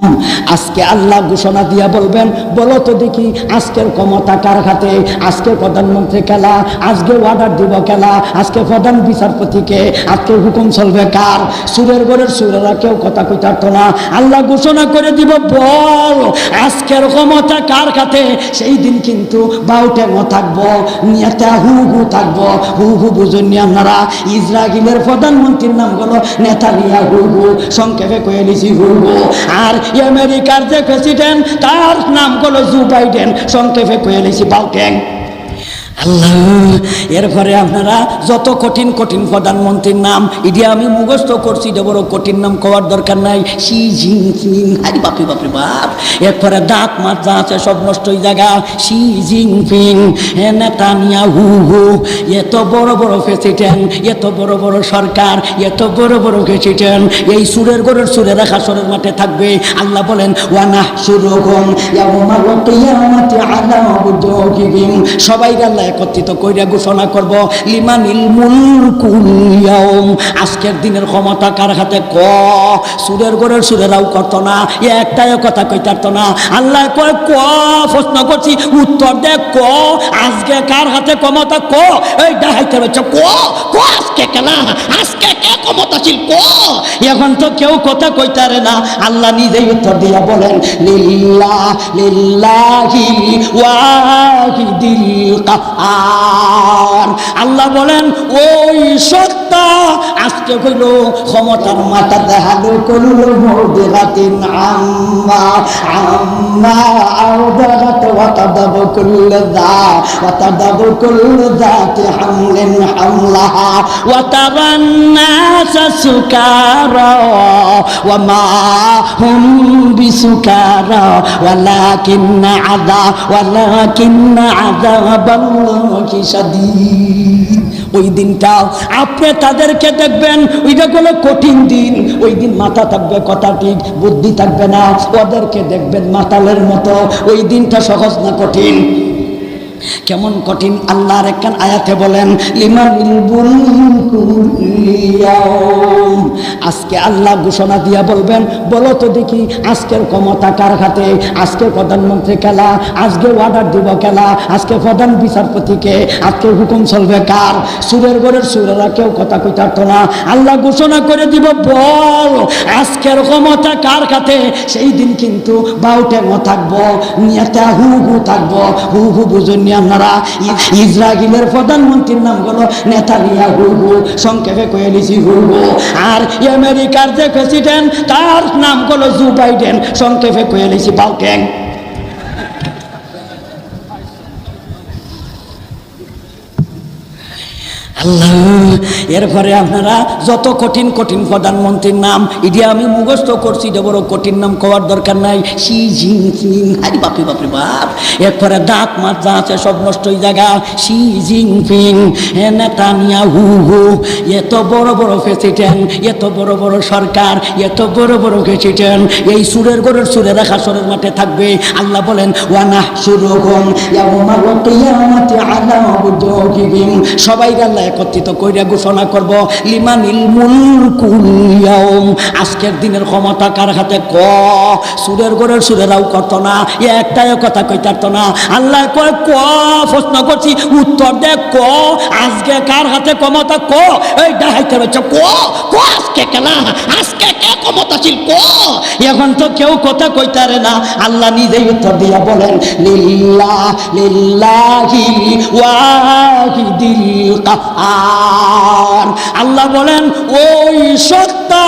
আজকে আল্লাহ ঘোষণা দিয়া বলবেন, বলো তো দেখি আজকের ক্ষমতা কার হাতে? আজকে প্রধানমন্ত্রী খেলা, আজকে অর্ডার দিব খেলা, আজকে প্রধান বিচারপতিকে, আজকে হুকুম চলবে কার? সুরের ঘরের সুরেরা কেউ কথা কইতে পারতো না। আল্লাহ ঘোষণা করে দিব, বল আজকের ক্ষমতা কার হাতে? সেই দিন কিন্তু বাউটেঙ্ও থাকবো, নিয়াতে হু হু থাকবো। হু হু বুঝুননি আপনারা? ইসরায়েলের প্রধানমন্ত্রীর নাম হলো নেতানিয়াহু, সংক্ষেপে কয়ে নিছি হু হু। আর আমেরিকার যে প্রেসিডেন্ট তার নাম হলো জো বাইডেন, সংক্ষেপে কয়ে নিছি বাউটেং। আল্লাহ, এরপরে আপনারা যত কঠিন কঠিন প্রধানমন্ত্রীর নাম এটি আমি মুখস্থ করছি, যে বড় কঠিন নাম কওয়ার দরকার নাই। শি জিনপিং, আরে বাপরে বাপরে বাপ, এরপরে দাঁত মাত যা আছে সব নষ্ট হয়ে জায়গা। শি জিনপিং, নেতানিয়াহু, এত বড় বড় প্রেসিডেন্ট, এত বড় বড় সরকার, এত বড় বড় প্রেসিডেন্ট এই সুরের ঘরের সুরের হাসরের মাঠে থাকবে। আল্লাহ বলেন, ওয়ানা শুরুহুম ইয়াউমাল কিয়ামাতি আলা উজুহিহিম, সবাই আল্লাহ একত্রিত কইরা ঘোষণা করব, লিমানিল মুলকুল ইয়াউম, আজকের দিনের ক্ষমতা কার হাতে? ক সুরের ঘরের সুরেরাও করতো না, একটাই কথা কইতে পারতো না। আল্লাহ কয় ক, প্রশ্ন করছি উত্তর দে, ক আজকে কার হাতে ক্ষমতা? ক এই ডাহাইতে রয়েছে, ক ক আজকে কেনা, আজকে কে ক্ষমতাশীল? ক এখন তো কেউ কথা কইতারে না। আল্লাহ নিজেই উত্তর দিয়া বলেন, লিল্লাহ লিল্লাহি ওয়াহিদিল কাহার। আল্লাহ বলেন ওই সত্তা আজকে হইল ক্ষমতার মাথা দেখালো, কলুল মুদিরাতিন আম্মা আম্মা আওদাত ওয়া তাদাবু কুল্লু যা ওয়া তাদাবু কুল্লু যাতি হামলিন হামলাহা ওয়া তারান নাসা সুকারা ওয়া মা হুম বিসুকারা ওয়ালাকিন্না আযাবাল্লাহি শাদীদ। ওই দিনটাও আপনি তাদেরকে দেখবেন, ওইটা কোনো কঠিন দিন। ওই দিন মাথা থাকবে কথা ঠিক, বুদ্ধি থাকবে না। ওদেরকে দেখবেন মাতালের মতো। ওই দিনটা সহজ না কঠিন? কেমন কঠিন? আল্লাহর একখান আয়াতে বলেন, লিমানিল মুলকুল ইয়াউম, আজকে আল্লাহ ঘোষণা দিয়া বলবেন, বলো তো দেখি আজকের ক্ষমতা কার হাতে? আজকে প্রধানমন্ত্রী খেলা, আজকে অর্ডার দিব খেলা, আজকে প্রধান বিচারপতিকে, আজকে হুকুম চলবে কার? সুরের ঘরের সুরেরা কেউ কথা কইতে পারতো না। আল্লাহ ঘোষণা করে দিব, বল আজকের ক্ষমতা কার হাতে? সেই দিন কিন্তু বাউটেঙ্ও থাকবো, নিয়াতে হু হু থাকবো। হু হু বুঝুন আপনারা? ইসরায়েলের প্রধানমন্ত্রীর নাম হলো নেতানিয়াহু, সংক্ষেপে কয়ে নিছি হু হু। আর আমেরিকার যে প্রেসিডেন্ট তার নাম হলো জো বাইডেন, সংক্ষেপে কয়ে নিছি বাউটেং। আল্লাহ, এরপরে আপনারা যত কঠিন কঠিন প্রধানমন্ত্রীর নাম এটি আমি মুখস্থ করছি, যে বড় কঠিন নাম কওয়ার দরকার নাই। শি জিনপিং, আরে বাপরে বাপরে বাপ, এরপরে দাঁত মাত যা আছে সব নষ্ট হয়ে জায়গা। শি জিনপিং, নেতানিয়াহু, এত বড় বড় প্রেসিডেন্ট, এত বড় বড় সরকার, এত বড় বড় প্রেসিডেন্ট এই সুরের ঘরের সুরেরা হাসরের মাঠে থাকবে। আল্লাহ বলেন, ওয়ানা শুরুহুম ইয়াউমাল কিয়ামাতি আলা উজুহিহিম, সবাই আল্লাহ একত্রিত কইরা ঘোষণা করব, লিমানিল মুলকুল ইয়াউম, আজকের দিনের ক্ষমতা কার হাতে? ক সুরের ঘরের সুরেরাও করতো না, একটাই কথা কইতে পারতো না। আল্লাহ কয় ক, প্রশ্ন করছি উত্তর দে, ক আজকে কার হাতে ক্ষমতা? ক এই ডাহাইতে রয়েছে, ক ক আজকে কেনা, আজকে কে ক্ষমতাশীল? ক এখন তো কেউ কথা কইতারে না। আল্লাহ নিজেই উত্তর দিয়া বলেন, লিল্লাহ লিল্লাহি ওয়াহিদিল কাহার। আল্লাহ বলেন ওই সত্তা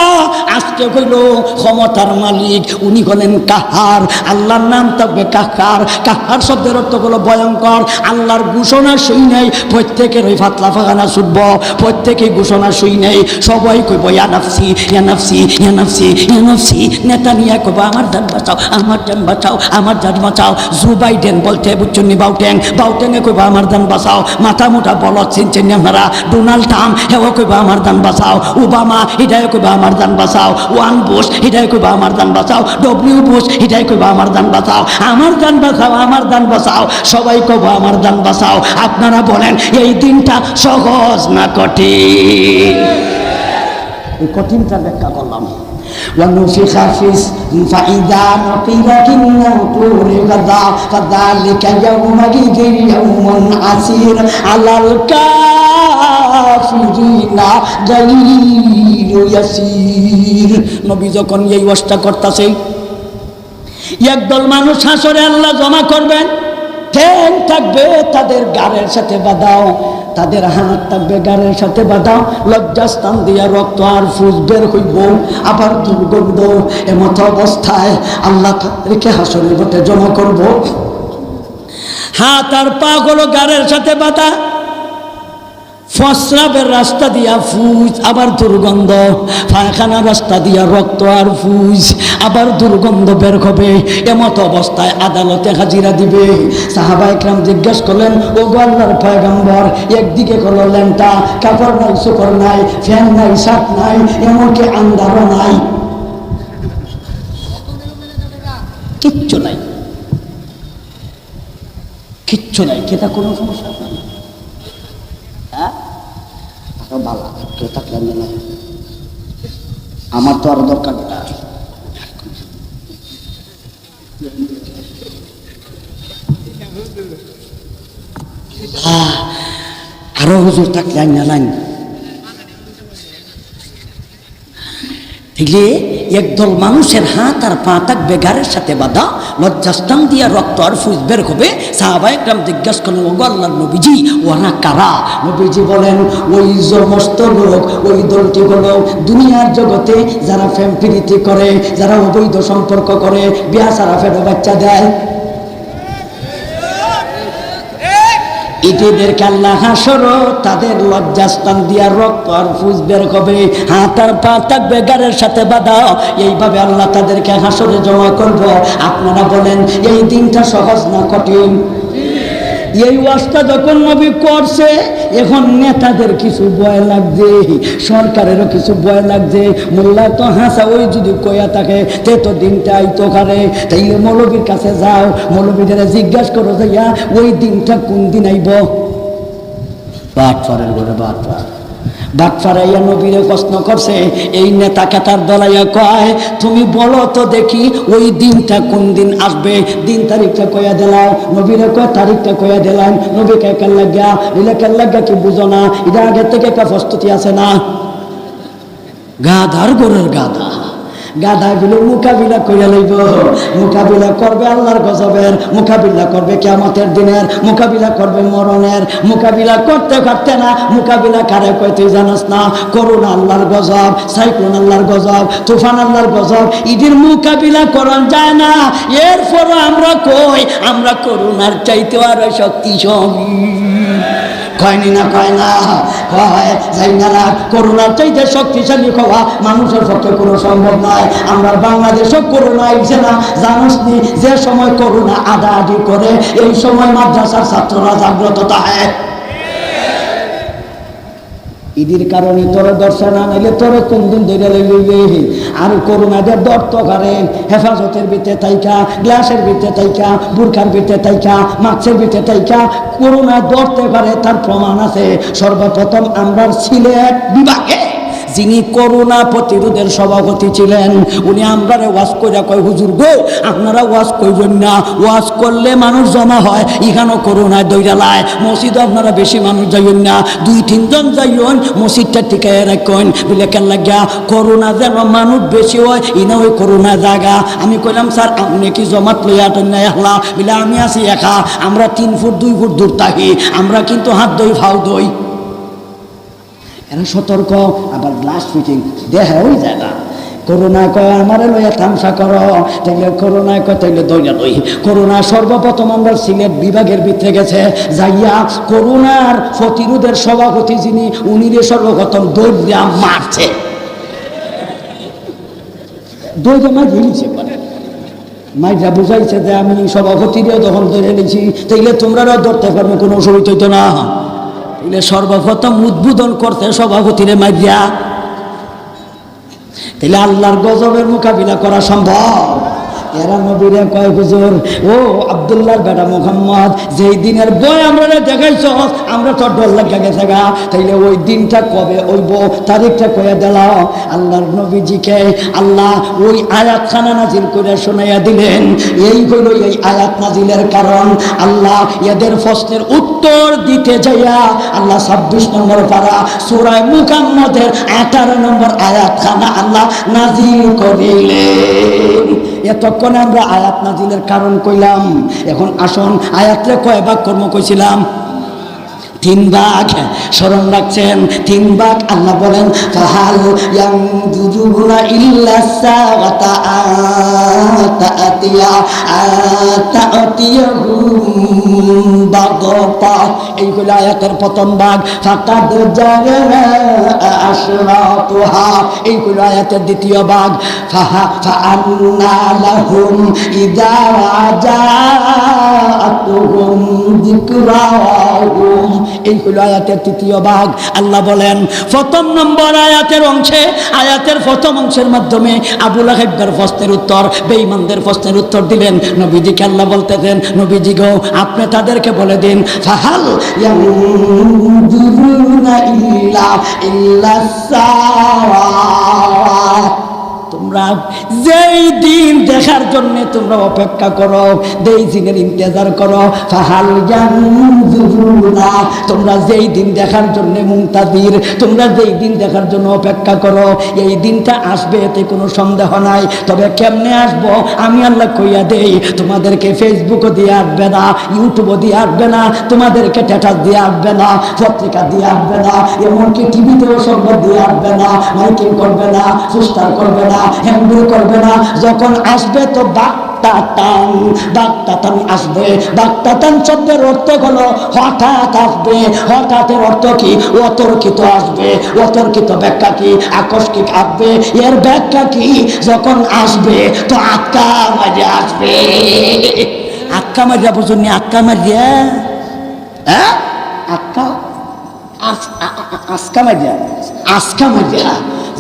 আজকে হইল ক্ষমতার মালিক, উনি হলেন কাহার। আল্লাহর নাম থাকবে কাহার। কাহার শব্দের অর্থ হলো ভয়ঙ্কর। আল্লাহর ঘোষণা শুই নেই, প্রত্যেকের ওই ফাতলা ফাগানা ছুটব, প্রত্যেকেই ঘোষণা শুই নেই। সবাই কইব ইয়া নাফসি ইয়া নাফসি ইয়া নাফসি ইয়া নাফসি। নেতানিয়া কইব আমার জান বাঁচাও, আমার জান বাঁচাও, আমার জান বাঁচাও। জো বাইডেন বলতে বুঝছেন বাউটেং, বাউটেংয়ে কইব আমার জান বাঁচাও। মাথা মোটা বলত চিনছেন আপনারা? ডোনাল্ড ট্রাম্প হেও কইব আমার জান বাঁচাও। ওবামা হিটাই কইব আমার জান বাঁচাও। ওয়ান বুশ হিটাই কইব আমার জান বাঁচাও। ডব্লিউ বুশ হিটাই কইব আমার জান বাঁচাও। আমার জান বাঁচাও, আমার জান বাঁচাও। সবাই কইব আমার জান বাঁচাও। আপনারা বলেন এই দিনটা সহজ না কঠিন? এই কঠিনটা ব্যাখ্যা করলাম। ونفخ فإذا نقر في النقور فذلك يومئذ يوم عسير على الكافرين غير يسير নবী যখন এই ওয়াজটা করতেছে একদল মানুষ হাসরে আল্লাহ জমা করবেন ঠ্যাং থাকবে তাদের গাড়ের সাথে বাঁধাও তাদের হাত থাকবে গাড়ের সাথে বাঁধাও লজ্জাস্থান দিয়া রক্ত আর ফুস বের হইব আবার দুর্গন্ধ এমত অবস্থায় আল্লাহ তাদেরকে হাসরের মাঠে জমা করব হাত আর পা গুলো গাড়ের সাথে বাঁধা ফসরাবের রাস্তা দিয়া ফুজ আবার দুর্গন্ধ পায়খানার রাস্তা দিয়া রক্ত আর ফুজ আবার দুর্গন্ধ বের হবে এমত অবস্থায় আদালতে হাজিরা দিবে সাহাবা ইকরাম জিজ্ঞেস করলেন ও আল্লাহর পয়গম্বর একদিকে করলো ল্যাংটা কাপড় নাই সুপর নাই ফ্যান নাই শার্ট নাই এমনকি আন্দারও নাই কিচ্ছু নাই কিচ্ছু নাই কেটা কোনো সমস্যা নেই ভালো কেউ থাকলে না আমার তো আরো দরকার আরো হুজুর থাকলে না লাইন দেখলে একদল মানুষের হাত আর পা থাকবে গাড়ের সাথে বাঁধা লজ্জাস্থান দিয়া রক্ত আর ফুস বের হবে সাহাবায়ে কেরাম জিজ্ঞাসা করলেন ওগো আল্লাহর নবীজি ওরা কারা নবীজি বলেন ওই সমস্ত লোক ওই দলটি হলো দুনিয়ার জগতে যারা প্রেম প্রীতি করে যারা অবৈধ সম্পর্ক করে বিয়া ছাড়া ফেরো বাচ্চা দেয় এদেরকে আল্লাহ হাসরও তাদের লজ্জাস্থান দিয়া রক্ত আর ফুস বের হবে হাত আর পা থাকবে গাড়ের সাথে বাঁধা এইভাবে আল্লাহ তাদেরকে হাসরে জমা করব আপনারা বলেন এই দিনটা সহজ না কঠিন এই ওয়াজটা যখন নবী করছে এখন নেতাদের কিছু ভয় লাগছে সরকারেরও কিছু ভয় লাগছে মোল্লা তো হাসা ওই যদি কয়া থাকে তে তো দিনটা আইতো কারে তাই মৌলবীর কাছে যাও মৌলবীদের জিজ্ঞাসা করো যাইয়া ওই দিনটা কোন দিন আইব বাটফারের ঘরে বাটফারাইয়া নবীরে প্রশ্ন করছে এই নেতা কেতার দলাইয়া কয় তুমি বলো তো দেখি ওই দিনটা কোন দিন আসবে দিন তারিখটা কয়া দিলাও নবীরে কয় তারিখটা কয়া দিলাম নবীকে কেন লাগিয়া নিলে কেন লাগিয়া কি বুঝো না এটা আগের থেকে একটা প্রস্তুতি আছে না গাধার গোরের গাধা গাধাগুলো মোকাবিলা করে লইব মোকাবিলা করবে আল্লাহর গজবের মোকাবিলা করবে কিয়ামতের দিনের মোকাবিলা করবে মরণের মোকাবিলা করতে করতে না মোকাবিলা কারে কই তুই জানাস না করোনা আল্লাহর গজব সাইক্লোন আল্লাহর গজব তুফান আল্লাহর গজব ইদের মোকাবিলা করন যায় না এরপরও আমরা কই আমরা করোনার চাইতে আরো শক্তিশালী কয়নি না কয় না কয় যাই না করোনার চাইতে শক্তিশালী হওয়া মানুষের পক্ষে কোনো সম্ভব নয় আমরা বাংলাদেশও করোনা আইছে না জানোস নি যে সময় করোনা আডাআডি করে এই সময় মাদ্রাসার ছাত্ররা জাগ্রত থাকে ঈদের কারণে তোর দর্শন আনাইলে তোর কোন দিন ধরে লইবে আর করোনাদের দর্ত করে হেফাজতের ভিতরে তাইকা গ্লাসের ভিতরে তাইকা বুরখার ভিতরে তাইকা মাছের ভিতরে তাইকা করোনা দর্তে পারে তার প্রমাণ আছে সর্বপ্রথম আমরা সিলেট বিভাগে যিনি করোনা প্রতিরোধের সভাপতি ছিলেন উনি আমরারে ওয়াজ কইরা কয় হুজুর গো আপনারা ওয়াজ কইবেন না ওয়াজ করলে মানুষ জমা হয় এখানেও করোনায় দইরা লায় মসজিদে আপনারা বেশি মানুষ যাইবেন না 2-3 জন যাইবেন মসজিদটা টিকায় রাখেন বলে কেন লাগিয়া করোনা যেন মানুষ বেশি হয় ইনা ওই করোনা জায়গা আমি কইলাম স্যার আপনি কি জমাত লইয়া আটেন না এহলা বলে আমি আছি একা আমরা 3 ফুট 2 ফুট দূর থাকি আমরা কিন্তু হাত দই ফাও দই এরা সতর্ক আবার গ্লাস ফিটিং দেহা ওই জায়গা করোনা কয় আমারে লইয়া তামসা করো তাইলে করোনা কয় তাইলে দইয়া দই করোনা সর্বপ্রথম আমরা সিলেট বিভাগের ভিতরে গেছে যাইয়া করোনার প্রতিরোধের সভাপতি যিনি উনিরে সর্বপ্রথম দইয়া মারছে দইয়া মার গেলিছে মাইরা বুঝাইছে যে আমি সভাপতিরেও তখন ধরে নিয়েছি তাইলে তোমরাও ধরতে পারবে কোনো অসুবিধা হইতো না সর্বপ্রথম উদ্বোধন করতে সভাপতিরে মাইয়া তাহলে আল্লাহর গজবের মোকাবিলা করা সম্ভব এরা নবীরে কয় হুজুর ও আব্দুল্লাহর বেটা মুহাম্মদ, যেই দিনের বই আমরা দেখাইছ আমরা তো ডর লাগা গেছে গা, তাইলে ওই দিনটা কবে হইব তারিখটা কয়ে দিলাও। আল্লাহর নবীজিকে আল্লাহ ওই আয়াতখানা নাজিল করে শোনাইয়া দিলেন। এই হইল এই আয়াত নাজিলের কারণ। আল্লাহ এদের প্রশ্নের উত্তর দিতে যাইয়া আল্লাহ 26 নম্বর পারা সূরা মুহাম্মদের 18 নম্বর আয়াতখানা আল্লাহ নাজিল করিলেন। এতক্ষণে আমরা আয়াত নাজিলের কারণ কইলাম, এখন আসুন আয়াতরে কয় ভাগ কর্ম কইছিলাম? 3 ভাগ। স্মরণ রাখছেন 3 ভাগ। আল্লাহ বলেন ফাহাল ইয়ানজুরুনা ইল্লা সাআতা আতাতিয়াহুম বাগতা। এই হলো আয়াতের প্রথম ভাগ। ফাকাদ জাআ আশরাতুহা। এই হলো আয়াতের দ্বিতীয় ভাগ। ফাআন্না লাহুম ইযা জাআতুহুম যিকরাহুম। এই হলো আয়াতের তৃতীয় ভাগ। আল্লাহ বলেন প্রথম নম্বর আয়াতের অংশে, আয়াতের প্রথম অংশের মাধ্যমে আবু লাহাবের প্রশ্নের উত্তর, বেঈমানদের প্রশ্নের উত্তর দিলেন। নবীজিকে আল্লাহ বলতেছেন নবীজি গো আপনি তাদেরকে বলে দিন ফাহাল ইয়ানজুরুনা ইল্লা তোমরা যেই দিন দেখার জন্য তোমরা অপেক্ষা করো, যেই দিনের ইন্তজার করো, ফাহাল ইয়ানজুরুনা, তোমরা যেই দিন দেখার জন্য মুনতাজির, তোমরা যেই দিন দেখার জন্য অপেক্ষা করো, এই দিনটা আসবে এতে কোনো সন্দেহ নাই। তবে কেমনে আসবো আমি আল্লাহ কইয়া দেই, তোমাদেরকে ফেসবুকও দিয়ে আসবে না, ইউটিউবও দিয়ে আসবে না, তোমাদেরকে স্ট্যাটাস দিয়ে আসবে না, পত্রিকা দিয়ে আসবে না, এমনকি টিভিতেও সংবাদ দিয়ে আসবে না, মাইকিং করবে না, পোস্টার করবে না, হ্যান্ডেল করবে না। যখন আসবে তো বাক্তাতান আসবে। বাক্তাতান শব্দের অর্থ হলো হঠাৎ আসবে। হঠাৎের অর্থ কি? অতর্কিত আসবে। অতর্কিত ব্যাখ্যা কি? আকস্মিক আসবে। এর ব্যাখ্যা কি? যখন আসবে তো আক্কা মারিয়া আসবে। আক্কা মারিয়া বুঝুননি? আক্কা মারিয়া, হ্যাঁ আক্কা আস্কা মারিয়া, আস্কা মারিয়া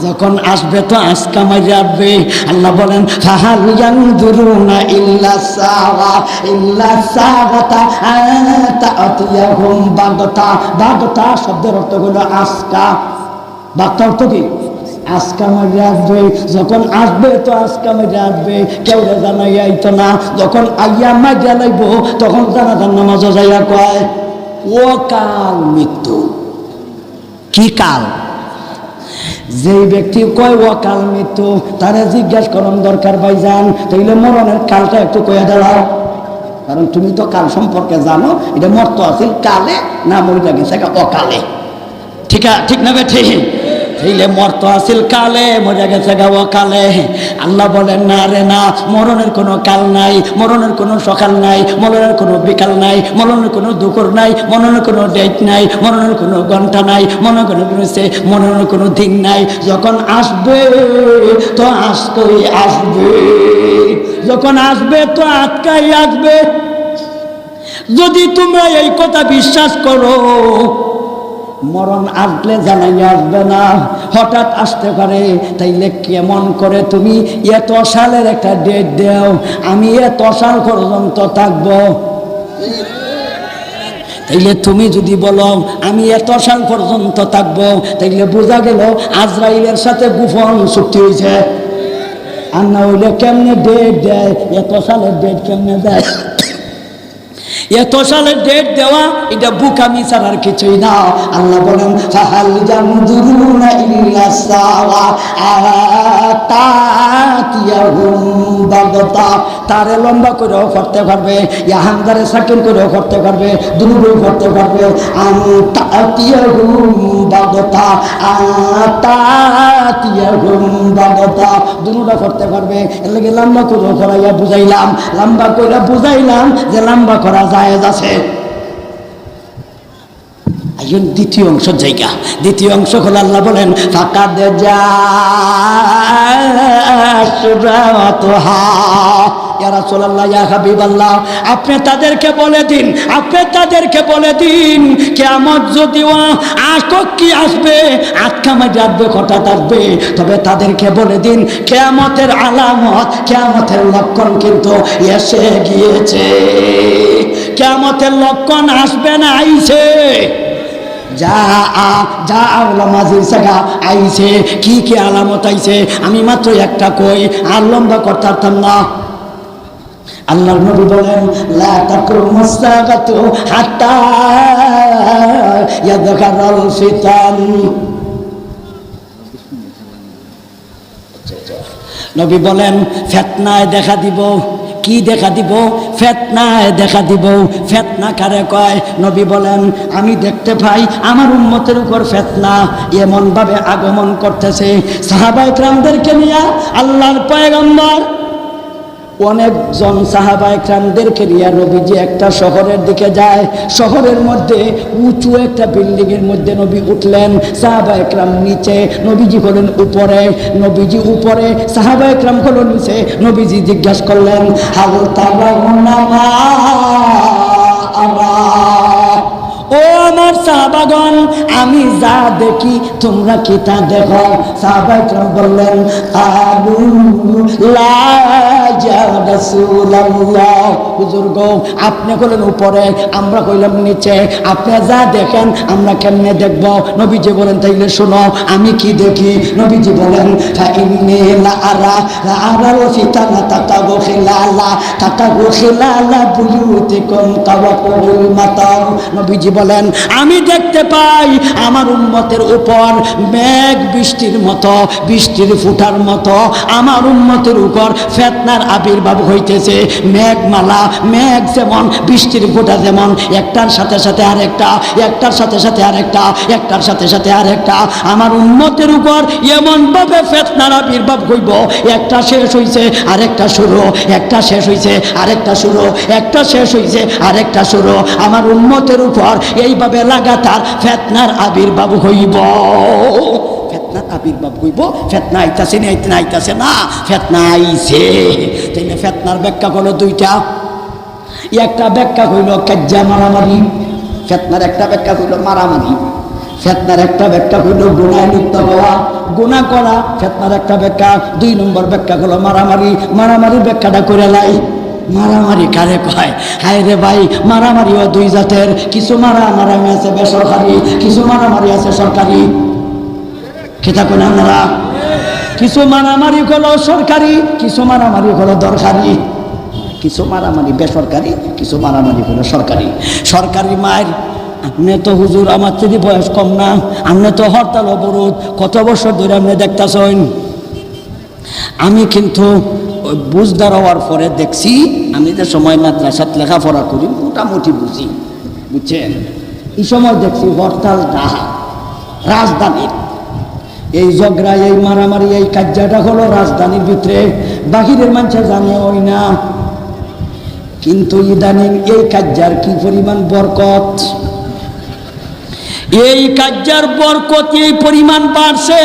যখন আসবে তো আজকা মারিয়া আসবে। আল্লাহ বলেন ফাহাল ইয়ানজুরুনা ইল্লা সাআতা আতাতিয়াহুম বাগতা। বাগতা শব্দের অর্থ হলো আজকা। বাগতা অর্থ কি? আজকা মারিয়া আসবে। যখন আসবে তো আজকা মারিয়া আসবে, কেউ জানাই আইতো না। যখন আইয়া মারিয়া লাইব তখন জানাজার নামাজও যাইয়া কয় ও কাল মৃত্যু। কি কাল? যেই ব্যক্তি কয় অকাল মৃত্যু তারা জিজ্ঞাসা করুন দরকার ভাইজান তাইলে মরণের কালটা একটু কয়ে দাঁড়াও, কারণ তুমি তো কাল সম্পর্কে জানো, এটা মরতে আছিল কালে না মরিয়া গেছে অকালে। ঠিক না বে? ঠিক। তাইলে মরতে আছিল কালে, মরিয়া গেছে অকালে। আল্লাহ বলেন না রে না, মরণের কোনো কাল নাই, মরণের কোনো সকাল নাই, মরণের কোনো বিকাল নাই, মরণের কোনো দুপুর নাই, মরণের কোনো ডেট নাই, মরণের কোনো ঘন্টা নাই, মরণের কোনো দিন নাই। যখন আসবে তো আসতেই আসবে, যখন আসবে তো আটকাই আসবে। যদি তোমরা এই কথা বিশ্বাস করো, মরণ আসলে জানাই আসবে না, হঠাৎ আসতে পারে, তাইলে কেমন করে তুমি এত সালের একটা ডেট দাও, আমি এত সাল পর্যন্ত থাকবো। তাইলে তুমি যদি বলো আমি এত সাল পর্যন্ত থাকবো, তাইলে বোঝা গেল আজরাইলের সাথে গোপন চুক্তি হয়েছে। আর না হইলে কেমনে ডেট দেয়? এত সালের ডেট কেমনে দেয়? এত সালের ডেট দেওয়া এটা বুকামি ছাড়ার কিছুই না। আল্লাহ বলেন ফাহাল ইয়ানজুরুনা ইল্লা সাআতাতিয়াহুম বাগতা। তারে লম্বা করেও করতে পারবে, হামজারে সাকিন করেও করতে পারবে, দুরুও করতে পারবে। আতাতিয়াহুম বাগতা, আতাতিয়াহুম বাগতা দুরুটা করতে পারবে। এর লাগে লম্বা করেও করাইয়া বুঝাইলাম, লম্বা করে বুঝাইলাম যে লম্বা করা জায়েজ আছে। এখন দ্বিতীয় অংশ জায়গা, দ্বিতীয় অংশ হলো আল্লাহ বলেন ফাকাদ জাআতুহা ইয়া রাসূলুল্লাহ ইয়া হাবিবাল্লাহ, আপনি তাদেরকে বলে দিন, আপনি তাদেরকে বলে দিন কিয়ামত যদিও কি আসবে, আটকা মাঝে আসবে, হঠাৎ আসবে, তবে তাদেরকে বলে দিন কিয়ামতের আলামত, কিয়ামতের লক্ষণ কিন্তু এসে গিয়েছে। কিয়ামতের লক্ষণ আসবে না, আইছে। আইছে কি কি আলামত আইছে, আমি মাত্র একটা কই, আর লম্বা করতে পারতাম না। আল্লাহর নবী বলেন লা তাকুমুস সাআতু হাত্তা ইয়াযকারাল ফিতান। নবী বলেন ফিতনায় দেখা দিব। কি দেখা দিব? ফিতনায় দেখা দিব। ফিতনা কারে কয়? নবী বলেন আমি দেখতে পাই আমার উম্মতের উপর ফিতনা এমন ভাবে আগমন করতেছে, সাহাবায়ে কেরামদেরকে নিয়ে আল্লাহর পয়গম্বর অনেকজন সাহাবায়ে কেরামদেরকে নিয়ে নবীজি একটা শহরের দিকে যায়। শহরের মধ্যে উঁচু একটা বিল্ডিং এর মধ্যে নবী উঠলেন, সাহাবায়ে কেরাম নিচে, নবীজি হলেন উপরে। নবীজি উপরে, সাহাবায়ে কেরাম হলেন নিচে। নবীজি জিজ্ঞাসা করলেন হাল তারাউনা মা আরা, ও আমার সাহাবাগণ আমি যা দেখি তোমরা কি তা দেখো? সাহাবায়ে কেরাম বললেন আলু লা ইয়া রাসূলুল্লাহ, হুজুর গো আপনি কইলেন উপরে, আমরা কইলাম নিচে, আপনি যা দেখেন আমরা কেমনে দেখব? নবীজি বলেন তাইলে শোনো আমি কি দেখি। নবীজি বলেন ফা ইন্নী লা আরা ফিতানা তাতাবু খিলালা বুয়ুতিকুম তাওয়াকুল মাতার। নবীজি বলেন আমি দেখতে পাই আমার উম্মতের উপর মেঘ বৃষ্টির মতো, বৃষ্টির ফুটার মতো আমার উম্মতের উপর ফিতনার আবির্ভাব হইতেছে। মেঘমালা, মেঘ যেমন, বৃষ্টির ফোঁটা যেমন একটার সাথে সাথে আরেকটা, একটার সাথে সাথে আরেকটা, একটার সাথে সাথে আরেকটা আমার উম্মতের উপর এমন ভাবে ফিতনার আবির্ভাব হইব, একটা শেষ হইছে আরেকটা শুরু, একটা শেষ হইছে আরেকটা শুরু, একটা শেষ হইছে আরেকটা শুরু। আমার উম্মতের উপর এইভাবে লাগাতার ফিতনার আবির্ভাব হইব, ফিতনার আবির্ভাব হইব। ফিতনা আইতাছে না, আইতাছে না, ফিতনা আইছে। তাইলে ফিতনার ব্যাখ্যা হলো দুইটা। একটা ব্যাখ্যা হইল কাজ্জা মারামারি, ফিতনার একটা ব্যাখ্যা হইল মারামারি, ফিতনার একটা ব্যাখ্যা হইল গুনায় লিপ্ত হওয়া, গুনাহ করা, ফিতনার একটা ব্যাখ্যা। দুই নম্বর ব্যাখ্যা হলো মারামারি। মারামারির ব্যাখ্যাটা করে লাই। মারামারি কারে কয়? হায় রে ভাই, মারামারিও দুই জাতের, কিছু মারামারি আছে বেসরকারি, কিছু মারামারি আছে সরকারি। খেতা কোন আমরা, কিছু মারামারি হলো সরকারি, কিছু মারামারি হলো দরকারি, কিছু মারামারি বেসরকারি, কিছু মারামারি হলো সরকারি। সরকারি মায়ের আপনি তো হুজুর আমার যদি বয়স কম না, আপনি তো হরতাল অবরোধ কত বছর ধরে আপনি দেখতেছেন। আমি কিন্তু বুঝদার হওয়ার পরে দেখছি, আমি যে সময় মাদ্রাসাত লেখাপড়া করি মোটামুটি বুঝি, বুঝছেন, এই সময় দেখছি হরতাল ডাহা রাজধানীর এই ঝগড়া, এই মারামারি, এই কাজ্জাটা হলো রাজধানীর ভিতরে, বাহিরের মানুষ জানে ওই না। কিন্তু ইদানিং এই কাজ্জার কি পরিমাণ বরকত, এই কাজ্জার বরকত এই পরিমাণ বাড়ছে।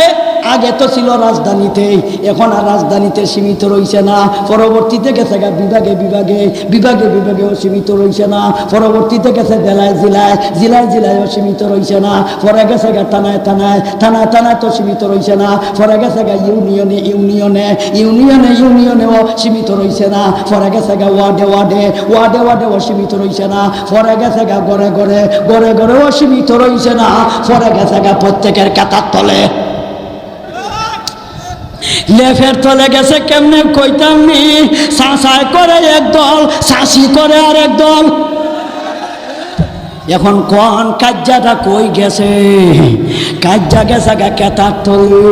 আগে তো ছিল রাজধানীতে, এখন আর রাজধানীতে সীমিত রইছে না, পরবর্তীতে গেছে বিভাগে বিভাগে, বিভাগে বিভাগেও সীমিত রইছে না, পরবর্তীতে গেছে জেলায় জেলায়, জেলায় জেলায়ও সীমিত রইছে না, পরে গেছে থানায় থানায়, থানায় থানায় তো সীমিত রইছে না, পরে গেছে ইউনিয়নে ইউনিয়নে, ইউনিয়নে ইউনিয়নেও সীমিত রইছে না, পরে গেছে ওয়ার্ডে ওয়ার্ডে, ওয়ার্ডে ওয়ার্ডেও সীমিত রইছে না, পরে গেছে ঘরে ঘরে, ঘরে ঘরেও সীমিত রইছে না, পরে গেছে প্রত্যেকের কাতার তলে, লেফের তলে গেছে। কেমনে কইতাম নি, শাসায় করে একদল, শাসি করে আর একদল। এখন কোন কাজ্জাটা কই গেছে? কাজ্জা গেছে কেতার তলে।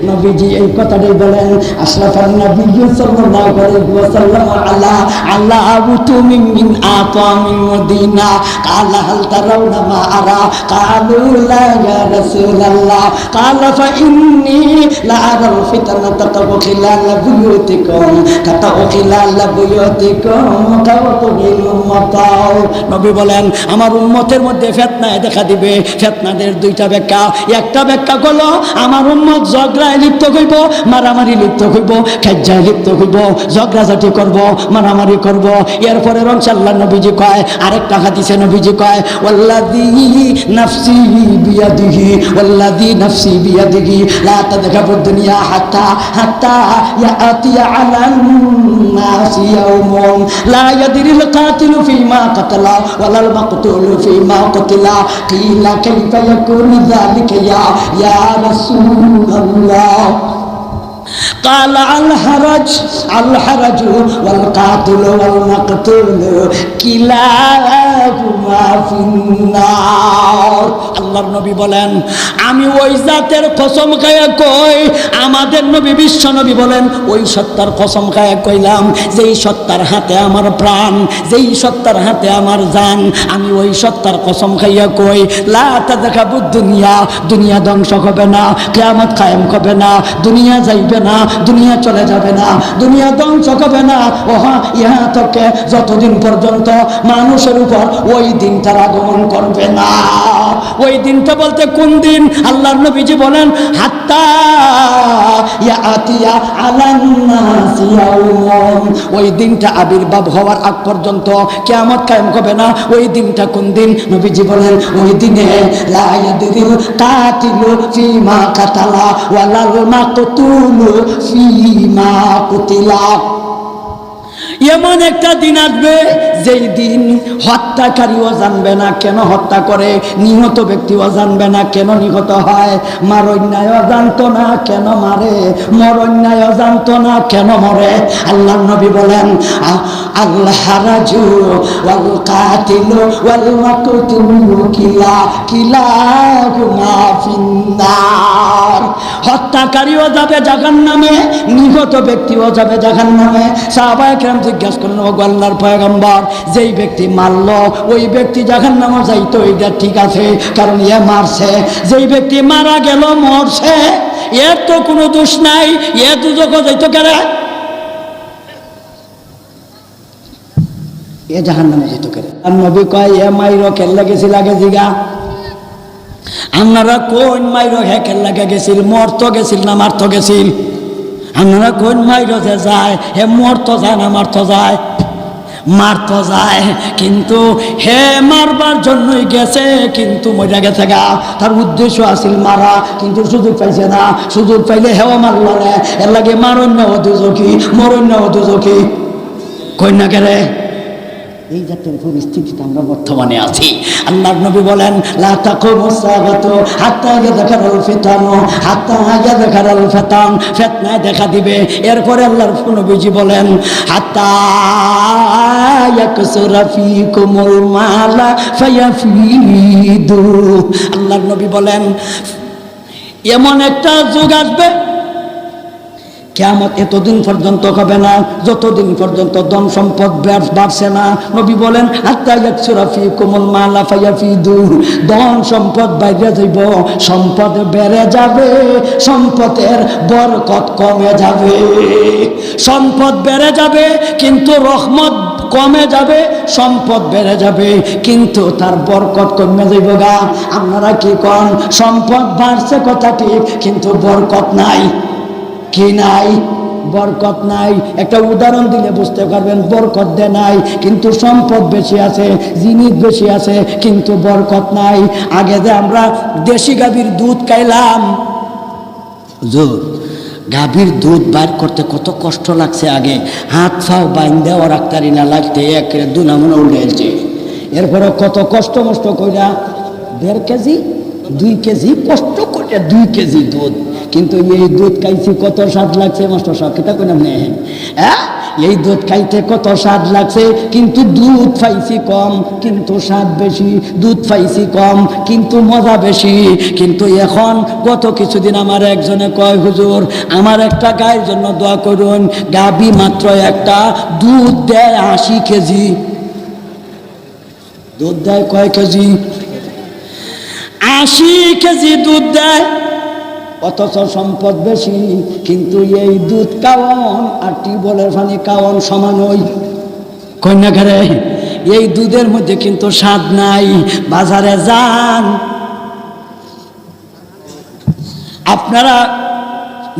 নবীজি এই কথাটাই বলেন আশরাফুন নবী সাল্লাল্লাহু আলাইহি ওয়াসাল্লাম আলা আল্লাহ তুমি মিন আতামিন মদিনা কালা হাল তারাউনা মা আরা কালু লা ইয়া রাসূলুল্লাহ কালা ফা ইন্নী লা আরাল ফিতনা তাতাবু খিলাল বুয়ুতিকুম তাতাবু খিলাল বুয়ুতিকুম তাওয়াতুল মাতাও। নবী বলেন আমার উম্মতের মধ্যে ফিতনায় দেখা দিবে। ফিতনাদের দুইটা ব্যাখ্যা। একটা ব্যাখ্যা হলো আমার উম্মত ঝগড়ায় লিপ্ত হইব, মারামারি লিপ্ত হইব, খেজ্জায় লিপ্ত হইব, ঝগড়াঝাটি করব, মারামারি করব। এরপরে ইনশাআল্লাহ নবীজি কয়, আরেকটা হাদিসে নবীজি কয়, ওয়াল্লাযী নাফসি বিয়াদিহি ওয়াল্লাযী নাফসি বিয়াদিহি লা তাযহাবুদ দুনিয়া হাত্তা ইয়াতিয়া আলান নাসি ইয়াউমুন লা ইয়াদরিল কাতিলু ফীমা কাতালা ওয়ালাল মাকতুলু ফীমা কুতিলা কিলা কাইফা ইয়াকুনু যালিকা ইয়া রাসূলুল্লাহ। قال الحرج والقاتل والمقتول كلاهما في النار। আল্লাহর নবী বলেন, আমি ওই জাতের কসম খায়া কই, আমাদের নবী বিশ্ব নবী বলেন, ওই সত্তার কসম খায়া কইলাম যেই সত্তার হাতে আমার প্রাণ, যেই সত্তার হাতে আমার জান, আমি ওই সত্তার কসম খাইয়া কই, লা তাযহাবুদ দুনিয়া, দুনিয়া ধ্বংস হবে না, কিয়ামত কায়েম হবে না, দুনিয়া যাইবে না, দুনিয়া চলে যাবে না, দুনিয়া ধ্বংস হবে না। ওহা ইহা থেকে যতদিন পর্যন্ত মানুষের উপর ওই দিনটার আগমন করবে না। ওই দিনটা বলতে কোন দিন? আল্লাহর নবীজি বলেন, হাত্তা ইয়াতিয়া আলান নাসি ইয়াউমুন, ওই দিনটা আবির্ভাব হওয়ার আগ পর্যন্ত কিয়ামত কায়েম হবে না। ওই দিনটা কোন দিন? নবীজি বলেন, ওই দিনে লা ইয়াদরিল কাতিলু ফীমা কাতালা ওয়ালাল মাকতুলু ফীমা কুতিলা। এমন একটা দিন আসবে যেই দিন হত্যাকারীও জানবে না কেন হত্যা করে, নিহত ব্যক্তিও জানবে না কেন নিহত হয়, মারণ্যায়ও জানতো না কেন মারে, মরণ্যায়ও জানতো না কেন মরে। আল্লাহর নবী বলেন, আল্লাহ হারাজু ওয়াল কাতিলু ওয়াল মাকতুলু কিলাহুমা ফিন্নার। হত্যাকারীও যাবে জাহান্নামে, নিহত ব্যক্তিও যাবে জাহান্নামে। সাহাবায়ে কেরাম জিজ্ঞাসা করলেন, ওগো আল্লাহর পয়গম্বর, যেই ব্যক্তি মারল ওই ব্যক্তি জাহান্নামে যাইতো, এটা ঠিক আছে কারণ এ মারছে। যেই ব্যক্তি মারা গেল মরছে, এর তো কোনো দোষ নাই, এ দুজকে যাইতো কেন? এ জাহান্নামে যেত কেন? আর নবী কয়, এ মাইরো কেল্লা গেছিল আগে জিগা। আপনারা কোন মাইরো হে কেল্লা গেছিল? মরতো গেছিল না মারতো গেছিল? আপনারা কোন মাইরো যে যায় হে মরতো যায় না মারতো যায়? মারতো যায়, কিন্তু হে মারবার জন্যই গেছে, কিন্তু মজা গেছে গা। তার উদ্দেশ্য আছিল মারা, কিন্তু সুযোগ পাইছে না। সুযোগ পাইলে হেও মারল না, এর লাগে মারণ্য দুজকি, মরণ্য দুজকি। কন্যা কেরে এই জাতের পরিস্থিতিতে আমরা বর্তমানে আছি। আল্লাহর নবী বলেন, লা তাকুমুস সাআতু হাত্তা ইয়াযকারাল ফিতানু হাত্তা ইয়াযকারাল ফিতান, ফিতনায় দেখা দিবে। এরপরে আল্লাহর নবীজি বলেন, হাত্তা ইয়াকসুরা ফীকুমুল মালা ফায়াফিদু। আল্লাহর নবী বলেন, এমন একটা যুগ আসবে কিয়ামত এতদিন পর্যন্ত হবে না যতদিন পর্যন্ত ধন সম্পদ বাড়ছে না। নবী বলেন, হাত্তা ইয়াকসুরা ফীকুমুল মালা ফায়াফিদু, ধন সম্পদ বাইরে যাইব, সম্পদ বেড়ে যাবে, সম্পদের বরকত কমে যাবে। সম্পদ বেড়ে যাবে কিন্তু রহমত কমে যাবে, সম্পদ বেড়ে যাবে কিন্তু তার বরকত কমে যাইব গা। আপনারা কি কন? সম্পদ বাড়ছে কথা ঠিক, কিন্তু বরকত নাই। কি নাই? বরকত নাই। একটা উদাহরণ দিলে বুঝতে পারবেন, বরকত দে নাই কিন্তু সম্পদ বেশি আছে, জিনিস বেশি আছে কিন্তু বরকত নাই। আগে যে আমরা দেশি গাভীর দুধ খাইলাম, গাভীর দুধ বাইর করতে কত কষ্ট লাগছে। আগে হাত ফাও বাইন্দে ও রাখতারি না লাগতে এক দুনা মনে উল্টেছে। এরপরে কত কষ্ট মষ্ট কইরা 1.5 কেজি 2 কেজি কষ্ট করে 2 কেজি দুধ, কিন্তু এই দুধ খাইছি কত স্বাদ লাগছে। মাস্টার সাহেব কেটা কই না, হ্যাঁ, এই দুধ খাইতে কত স্বাদ লাগছে, কিন্তু দুধ পাইছি কম কিন্তু স্বাদ বেশি, দুধ পাইছি কম কিন্তু মজা বেশি। কিন্তু এখন গত কিছুদিন আমার একজনে কয়, হুজুর আমার একটা গায়ের জন্য দোয়া করুন, গাবি মাত্র একটা, দুধ দেয় 80 কেজি। দুধ দেয় কয় কেজি? 80 কেজি দুধ দেয়, অথচ সম্পদ বেশি। কিন্তু এই দুধ খাওয়ান আর টিউবওয়েলের পানি খাওয়ান সমান ওই কন্যাঘরে। এই দুধের মধ্যে কিন্তু স্বাদ নাই। বাজারে যান, আপনারা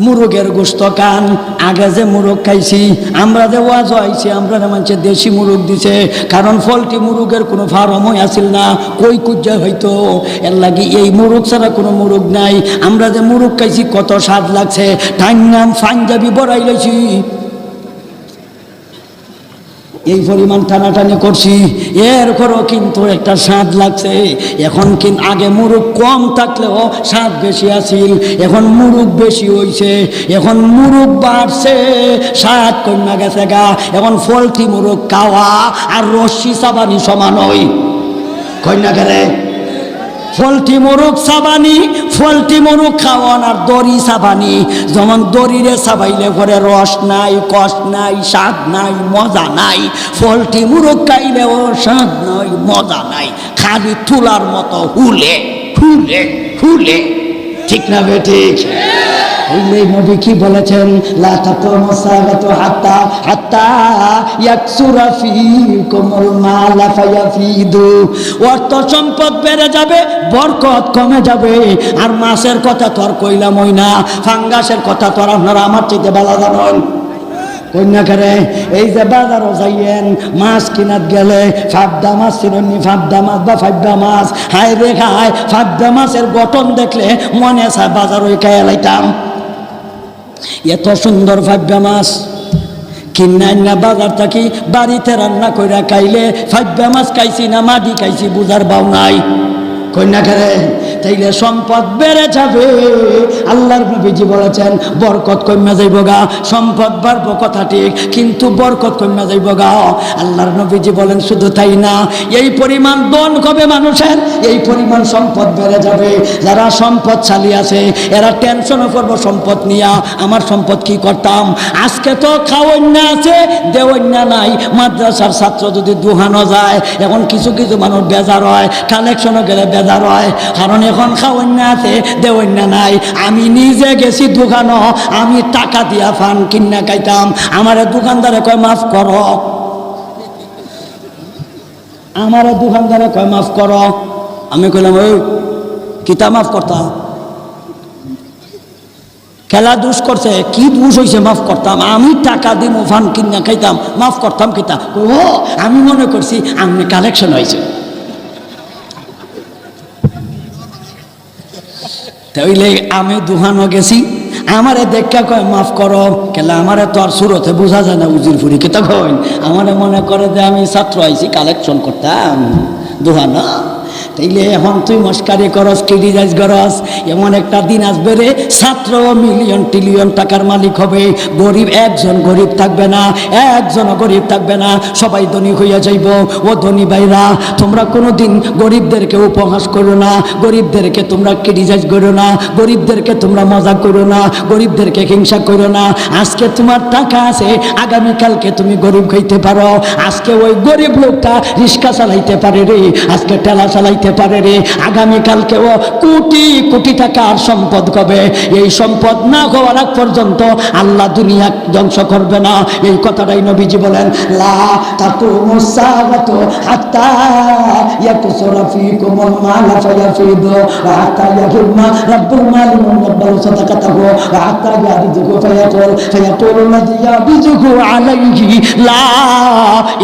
মুরগের গোস্ত খান। আগে যে মুরগ খাইছি আমরা, যে ওয়াজ হয়েছি আমরা মানুষে দেশি মুরগ দিছে, কারণ পোল্ট্রি মুরগের কোনো ফার্মই আসিল না, কই কুজ্জা হইতো। এর লাগি এই মুরগ ছাড়া কোনো মুরগ নাই। আমরা যে মুরগ খাইছি কত স্বাদ লাগছে, তার নাম পাঞ্জাবি বড়াই লইছি, এই পরিমাণ টানাটানি করছি, এরপরও কিন্তু একটা স্বাদ লাগছে। এখন কিন্তু আগে মুরগ কম থাকলেও স্বাদ বেশি আছিল, এখন মুরগ বেশি হইছে, এখন মুরগ বাড়ছে, স্বাদ কমে গেছে গা। এখন পোল্ট্রি মুরগ খাওয়া আর রশ্মি চাবানি সমান হই, কন্যা গেলে পোল্ট্রি মুরগ চাবানি, পোল্ট্রি মুরগ খাওয়ান আর দড়ি চাবানি। যেমন দড়িরে চাবাইলে পরে রস নাই, কষ নাই, স্বাদ নাই, মজা নাই। পোল্ট্রি মুরগ খাইলেও স্বাদ নাই, মজা নাই, খালি তুলার মতো হুলে হুলে হুলে। ঠিক না বেঠিক? এই নবী কি বলেছেন? লা তাকুমু সাআতু হাত্তা হাত্তা ইয়াকসুরা ফীকুমুল মাল ফায়াফিদু। অর্থ সম্পদ বেড়ে যাবে, বরকত কমে যাবে। আর মাছের কথা তো আর কইলামই না, ফাঙ্গাসের কথা তো আর আপনারা আমার চাইতে ভালো জানেন, কন্যা করে। এই যে বাজারও যাইয়েন, মাছ কিনাত গেলে ফাবদা মাছ চিনি, ফাবদা মাছ বা ফাবদা মাছ, হাই রে খায় ফাবদা মাছের গঠন দেখলে মনে চায় বাজার ওই খাইয়া লাইতাম। এত সুন্দর ফাবদা মাছ কিনা না বাজার থাকি বাড়িতে রান্না কইরা খাইলে ফাবদা মাছ খাইছি না মাটি খাইছি বুঝার বাউ নাই, কন্যা করে। তাইলে সম্পদ বেড়ে যাবে। আল্লাহর নবীজি বলেছেন বরকত কমে যাইব গা। সম্পদ বাড়বো কথা ঠিক, কিন্তু বরকত কমে যাইব গা। আল্লাহর নবীজি বলেন শুধু তাই না, এই পরিমাণ ধন হবে মানুষের, এই পরিমাণ সম্পদ বেড়ে যাবে। যারা সম্পদশালী আছে এরা টেনশনও করবো সম্পদ নিয়া, আমার সম্পদ কি করতাম। আজকে তো খাওয়ান্যা আছে, দেওয়ান্যা নাই। মাদ্রাসার ছাত্র যদি দুহানো যায়, এখন কিছু কিছু মানুষ বেজার হয়, কালেকশনও গেলে বেজার হয়, কারণ এখন খাওয়ান্যা আছে, দেওয়ান্যা নাই। আমি নিজে গেছি দোকানও, আমি টাকা দিয়া ফান কিনা খাইতাম। আমারে দোকানদারে কয় মাফ করো, আমারে দোকানদারে কয় মাফ করো। আমি কইলাম ওই কিতা মাফ করতাম, খেলা দোষ করছে, কি দোষ হয়েছে মাফ করতাম। আমি টাকা দিব ফান কিনা খাইতাম, মাফ করতাম কিতা। ও আমি মনে করছি আমি কালেকশন হয়েছে। তাইলে আমি দুহানো গেছি, আমারে দেখা কয় মাফ করো, কেলা আমারে তো আর সুরতে বোঝা যায় না উজির ফুরি কেতা কয়। আমারে মনে করে যে আমি ছাত্র আইছি কালেকশন করতাম দুহানো। তাইলে এখন তুই মস্কারি করস, ক্রিটিসাইজ করস। এমন একটা দিন আসবে রে ছাত্র মিলিয়ন ট্রিলিয়ন টাকার মালিক হবে, গরিব একজন গরিব থাকবে না, একজনও গরিব থাকবে না, সবাই ধনী হইয়া যাইব। ও ধনী ভাইরা, তোমরা কোনোদিন গরিবদেরকে উপহাস করো না, গরিবদেরকে তোমরা ক্রিটিসাইজ করো না, গরিবদেরকে তোমরা মজা করো না, গরিবদেরকে হিংসা করো না। আজকে তোমার টাকা আছে, আগামীকালকে তুমি গরিব হইতে পারো। আজকে ওই গরিব লোকটা রিক্সা চালাইতে পারে রে, আজকে ঠেলা চালাইতে পারে রে, আগামীকালকেও কোটি কোটি টাকার সম্পদ হবে। এই সম্পদ না হওয়ার আগ পর্যন্ত আল্লাহ দুনিয়া ধ্বংস করবে না। এই কথাটাই নবীজি বলেন, লা তাকুমুস সাআতু হাত্তা ইয়াকসুরা ফীকুমুল মাল ফায়াফিদু ওয়া হাত্তা ইয়াহিম্মা রাব্বুল মাল মান রাব্বাল সাদাকাতাহু ওয়া হাত্তা ইয়াবিযুহু ফায়াকুলু আল্লাযী ইয়াবিযুহু আলাইহি লা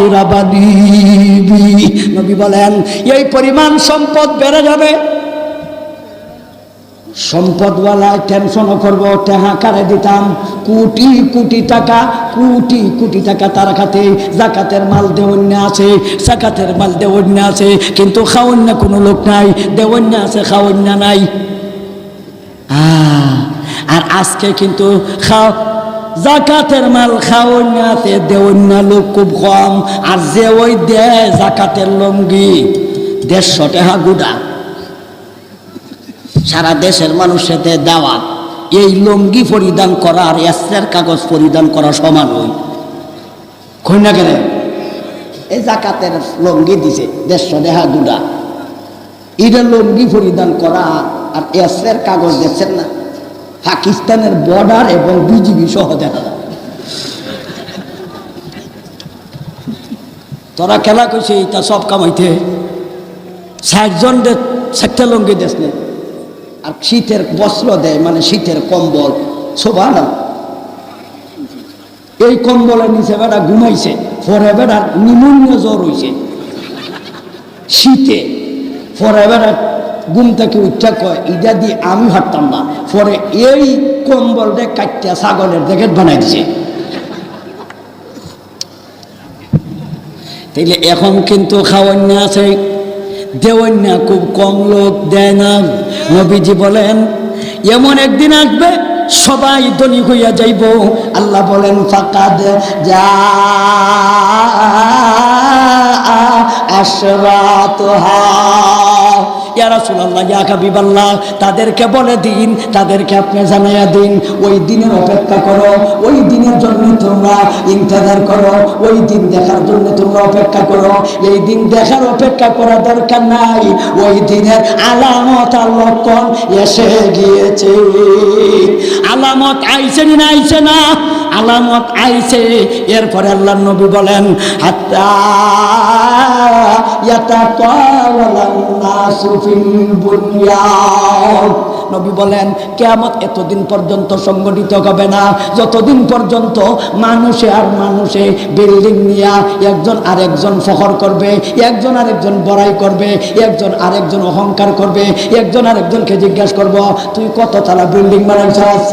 ইরাবানি। নবী বলেন এই পরিমাণ সম্পদ বেড়ে যাবে, সম্পদওয়ালায় টেনশনও করবো টাকা কারে দিতাম। কোটি কোটি টাকা, কোটি কোটি টাকা তার খাতে জাকাতের মাল দেওয়ান্য আছে, জাকাতের মাল দেওয়ান্য আছে, কিন্তু খাওয়ান্য কোনো লোক নাই, দেওয়ান্য আছে খাওয়ান্য নাই। আর আজকে কিন্তু জাকাতের মাল খাওয়ান্য আছে, দেওয়ান্য লোক খুব কম। আর যে ওই দেয় জাকাতের লঙ্গি 150 টাকা গুড়া, সারা দেশের মানুষের দাওয়াত। এই লঙ্গি পরিধান করা আর এসের কাগজ পরিধান করা সমান হই, কই না গেলে। এই জাকাতের লঙ্গি দিছে 150 টাকা গুড়া, এটা লঙ্গি পরিধান করা আর এসের কাগজ দেখছেন না, পাকিস্তানের বর্ডার এবং বিজিবি সহ দেখা যায়। তোরা খেলা কইছে এটা সব কামাইতে 60 জন দে 60টা লঙ্গি দেশ নেই আর শীতের বস্ত্র দেয় মানে শীতের কম্বল শোভা। এই কম্বলের নিচে বেটা ঘুমাইছে, পরে বেটার নিমোনিয়া জ্বর হইছে শীতে, পরে বেটা ঘুম থেকে উঠা কয় ইটা দিয়ে আমি হাঁটতাম না, পরে এই কম্বলটা কাটটা ছাগলের দেখে বানাই দিছে। তাইলে এখন কিন্তু খাওয়ান্যা আছে, দেওয়ান্যা খুব কম লোক দেয় না। নবীজি বলেন এমন একদিন আসবে সবাই ধনী হইয়া যাইব। আল্লাহ বলেন ফাকাদ যা আশরাতুহা ইয়া রাসূলুল্লাহ ইয়া হাবিবাল্লাহ, তাদেরকে বলে দিন, তাদেরকে আপনি জানাইয়া দিন, ওই দিনের অপেক্ষা করো, ওই দিনের জন্য তোমরা ইন্তজার করো, ওই দিন দেখার জন্য তোমরা অপেক্ষা করো। এই দিন দেখার অপেক্ষা করা দরকার নাই, ওই দিনের আলামত আর লক্ষণ এসে গিয়েছে। আলামত আইছে না আইছে না? আলামত আইছে। এরপরে আল্লাহর নবী বলেন হাত্তা ইয়াতাতাওয়ালান নাসু ফিল বুনিয়ান। নবী বলেন কিয়ামত এতদিন পর্যন্ত সংগঠিত হবে না যতদিন পর্যন্ত মানুষে আর মানুষে বিল্ডিং নিয়া একজন আরেকজন ফখর করবে, একজন আরেকজন বড়াই করবে, একজন আরেকজন অহংকার করবে, একজন আরেকজনকে জিজ্ঞাসা করব তুই কত তালা বিল্ডিং বানাইছস।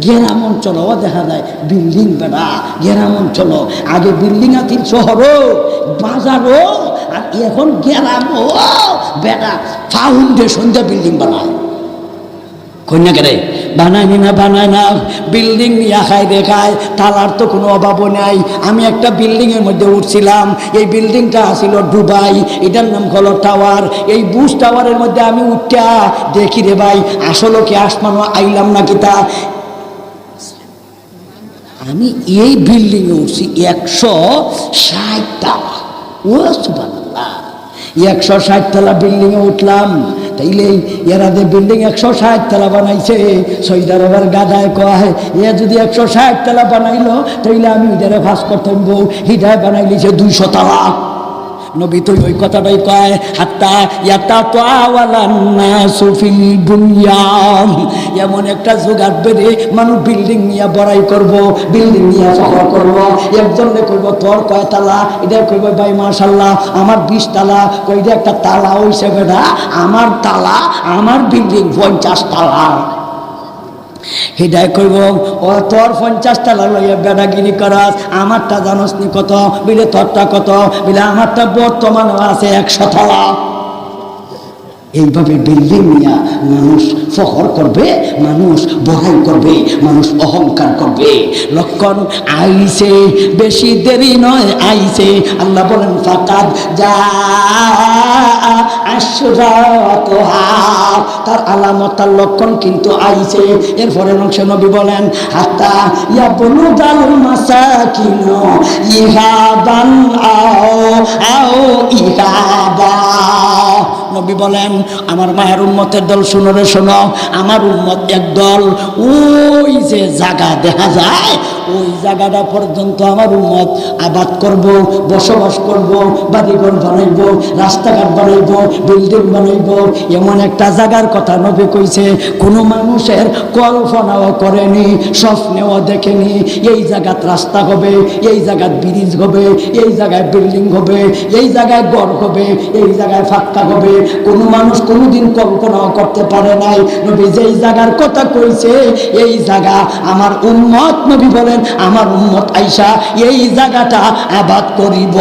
গ্রাম অঞ্চলও দেখা যায় বিল্ডিং বেড়া, গ্রাম অঞ্চল আগে বিল্ডিং আছিল শহরও বাজারও, আর এখন গ্রামও বেড়া ফাউন্ডেশন দিয়ে বিল্ডিং বানায়। কন্যা কেরে বানায় না বানায় না, বিল্ডিং নিয়ে খায় দেখায়, তালার তো কোনো অভাবও নাই। আমি একটা বিল্ডিংয়ের মধ্যে উঠছিলাম, এই বিল্ডিংটা ছিল দুবাই, এটার নাম হলো টাওয়ার। এই বুশ টাওয়ারের মধ্যে আমি উঠা দেখি রে ভাই আসলে কি আসমানো আইলাম নাকি তা। আমি এই বিল্ডিংয়ে উঠছি 160 টাকা। ও সুবহানাল্লাহ, 160 তলা বিল্ডিংয়ে উঠলাম। তাইলে এরা যে বিল্ডিং 160 তলা বানাইছে, সৌদি আরবের গাদায় কয় এ যদি 160 তলা বানাইলো তাইলে আমি ইদারে ফাঁস করতাম বউ, হিদায় বানাইলিছে 200 তলা। নবী তো ওই কথাটাই কয় হাত্তা ইয়াতাতাওয়ালান নাসু ফিল বুনিয়ান। এমন একটা যুগ আসবে রে মানুষ বিল্ডিং নিয়ে বড়াই করব, বিল্ডিং নিয়ে ফখর করব। একজনে কইব তোর কয় তালা, এটা কইব ভাই মাশাআল্লাহ আমার 20 তালা, কইটা একটা তালা হইছে বেটা আমার তালা, আমার বিল্ডিং 50 তালা। হিদায় কইব ও তোর 50 তালা লইয়া বেড়াগিরি করাস, আমারটা জানোস নি কত, বিলে তোরটা কত, বিলে আমারটা বর্তমানে আছে 100 তালা। এইভাবে বিল্ডিং নিয়ে মানুষ ফখর করবে, মানুষ বড়াই করবে, মানুষ অহংকার করবে। লক্ষণ আইছে, বেশি দেরি নয় আইছে। আল্লাহ বলেন ফাকাদ যা আশরাতুহা, তার আলামত তার লক্ষণ কিন্তু আইছে। এরপরে অংশে নবী বলেন হাত্তা ইয়াবলুগাল মাসাকিন ইহাবান আও ইহাবা। নবী বলেন আমার মায়ের উম্মতের দল শুনো রে শোনো, আমার উম্মত একদল ওই যে জায়গা দেখা যায় ওই জায়গাটা পর্যন্ত আমার উম্মত আবাদ করব, বসবাস করব, বাড়িঘর বানাইব, রাস্তাঘাট বানাইব, বিল্ডিং বানাইব। এমন একটা জায়গার কথা নবী কইছে কোনো মানুষের কল্পনাও করেনি, স্বপ্নেও দেখেনি। এই জায়গাত রাস্তা হবে, এই জায়গায় ব্রিজ হবে, এই জায়গায় বিল্ডিং হবে, এই জায়গায় ঘর হবে, এই জায়গায় ফাঁকা হবে। কোনো মানুষ কোনোদিন কল্পনাও করতে পারে নাই। নবী যেই জায়গার কথা কইছে এই জায়গা আমার উম্মত, নবী বলেন আমার উম্মত আইসা এই জায়গাটা আবাদ করিব,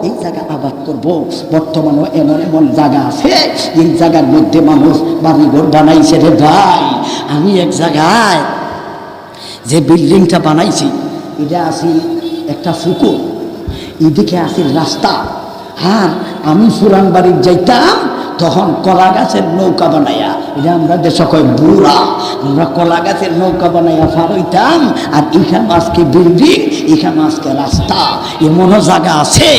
এই জায়গা আবাদ করব। বর্তমানে এমন এমন জায়গা আছে এই জায়গার মধ্যে মানুষ বাড়িঘর বানাইছে রে ভাই। আমি এক জায়গায় যে বিল্ডিংটা বানাইছি এটা আছে একটা পুকুর, এদিকে আছে রাস্তা, আর আমি পুরান বাড়ির যাইতাম তখন কলা গাছের নৌকা বানাইয়া, এটা আমরা দেশে কয় বুড়া, আমরা কলা গাছের নৌকা বানাইয়া পার হইতাম। আর এখানে আজকে বিল্ডিং, এখানে আজকে রাস্তা, এমনও জায়গা আছে